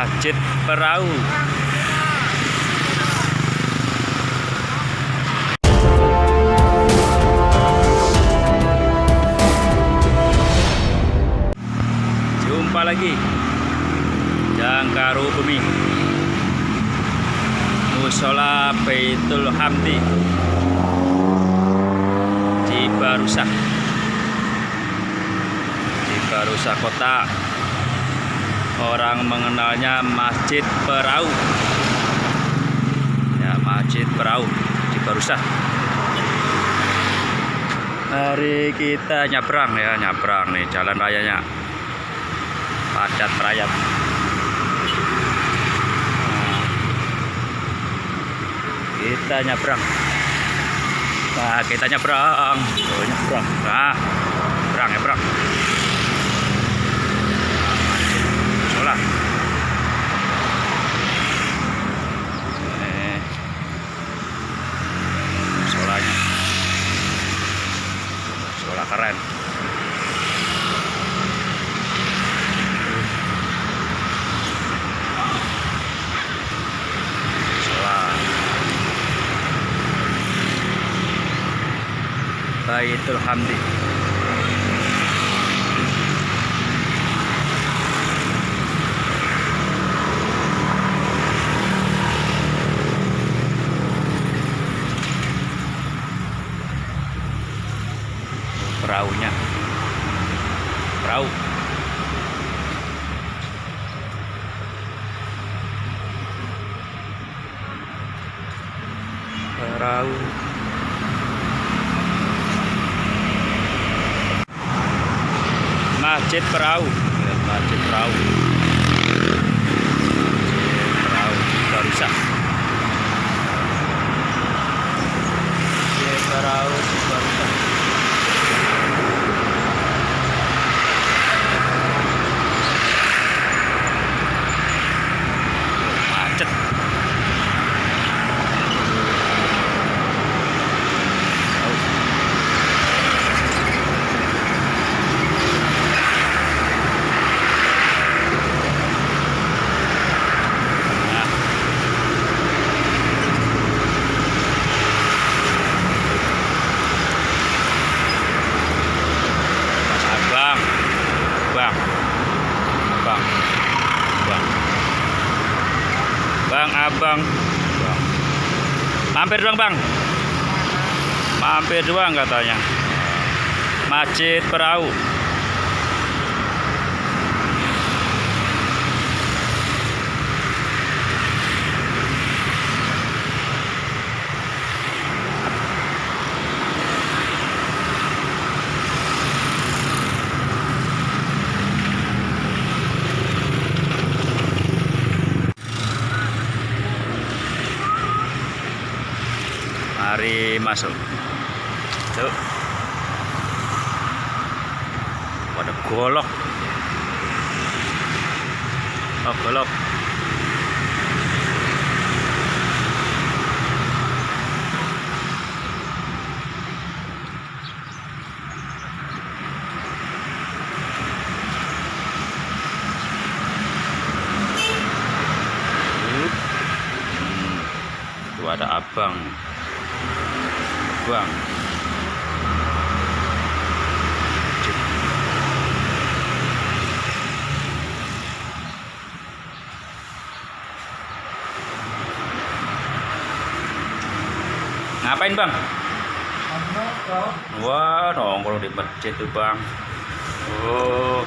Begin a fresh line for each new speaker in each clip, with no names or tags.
Masjid Perahu. Jumpa lagi Jangkaru Bumi, Musola Baitul Hamdi, Cibarusah Kota. Orang mengenalnya Masjid Perahu. Ya, Masjid Perahu Cibarusah. Mari kita nyabrang nih jalan rayanya. Padat merayap. Kita nyabrang. Nah, kita nyabrang. Oh, nyabrang. Nah, nyabrang. Musola. Musolanya. Musola keren. Baitul Hamdi. Perahunya. Perahu. Masjid Perahu. Masjid Perahu Cibarusah. Masjid Perahu Cibarusah. Macet. Abang. Mampir doang, Bang. Mampir doang katanya. Masjid Perahu. Mari masuk. Tuh. Pada golok. Oh, golok. Tuh ada abang. Bang. Ngapain, Bang? Wah, nongkrong di masjid tuh, Bang. Oh,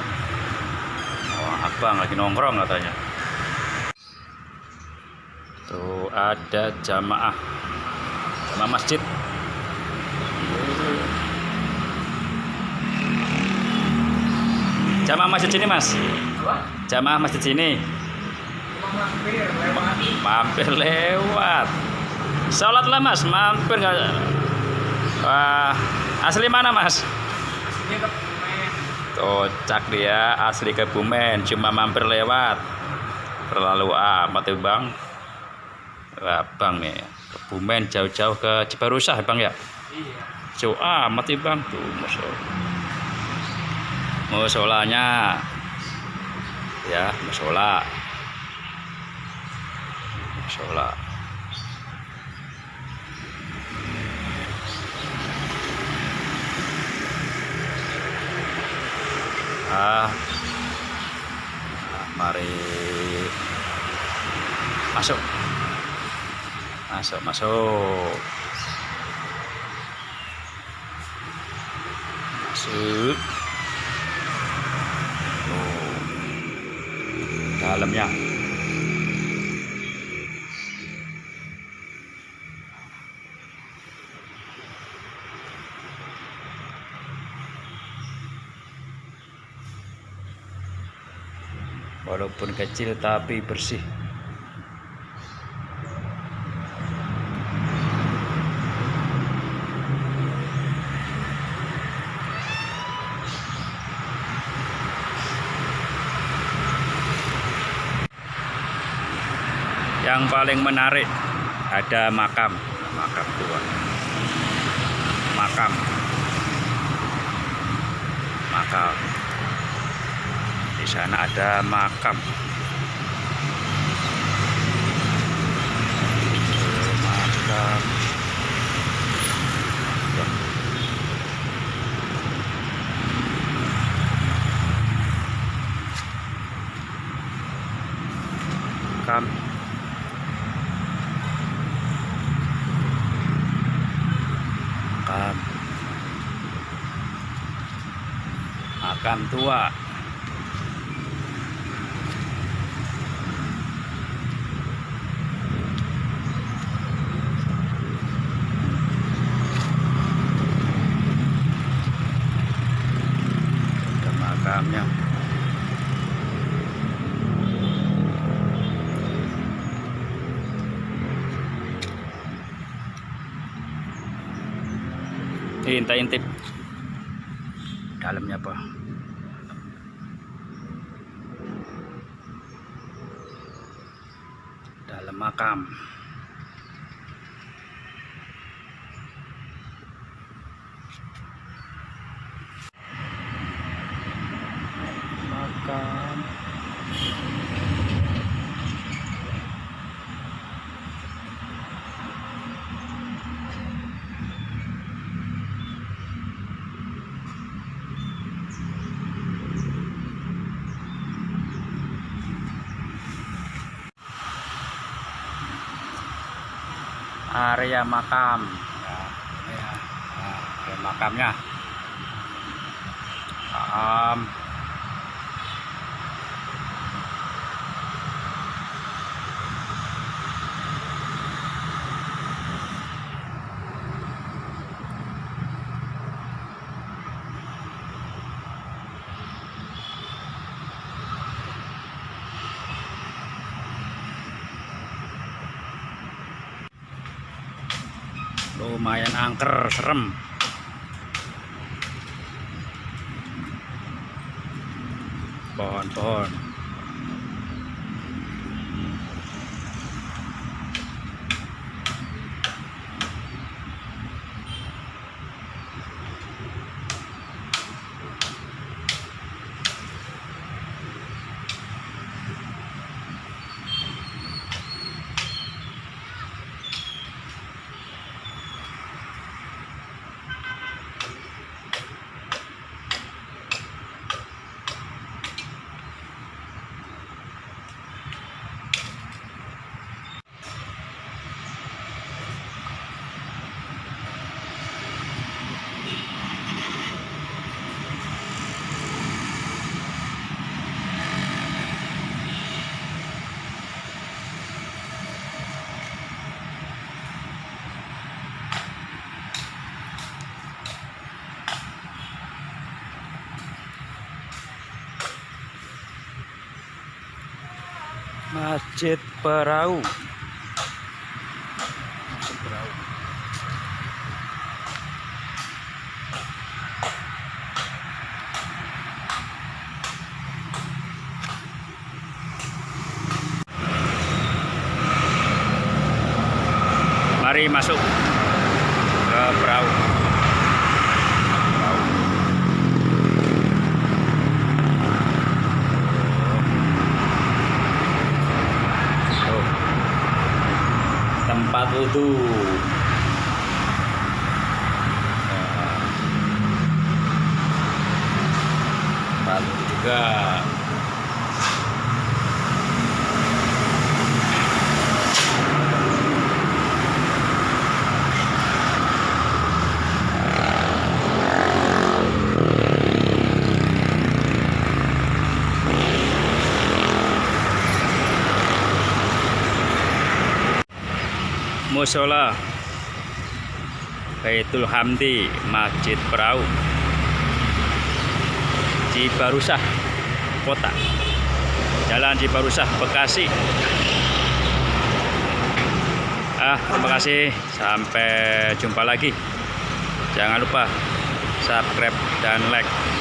abang lagi nongkrong katanya. Tuh ada jamaah masjid. Jamaah masjid sini, Mas. Jamaah masjid sini. Mampir lewat. Sholat lah, Mas. Mampir nggak? Wah, asli mana, Mas?
Aslinya Kebumen.
Kocak dia, asli Kebumen. Cuma mampir lewat. Terlalu amat tuh, Bang. Wah, Bang nih. Kebumen jauh-jauh ke Cibarusah, Bang ya?
Iya.
Jauh amat nih, Bang. Tuh, musolanya ya, musola Sholat. Mari masuk. Masuk. Masuk. Oh, dalamnya. Walaupun kecil tapi bersih. Yang paling menarik ada makam tua. Makam. Di sana ada makam. Makam. Makam tua. Ada makamnya. Intip dalamnya apa? Dalam makam. Area makam. Area makamnya. Lumayan angker, serem. Pohon-pohon. Masjid Perahu. Masjid Perahu. Mari masuk ke perahu. wudhu. Lalu juga musola Baitul Hamdi Masjid Perahu Cibarusah Kota, Jalan Cibarusah, Bekasi. Terima kasih, sampai jumpa lagi. Jangan lupa subscribe dan like.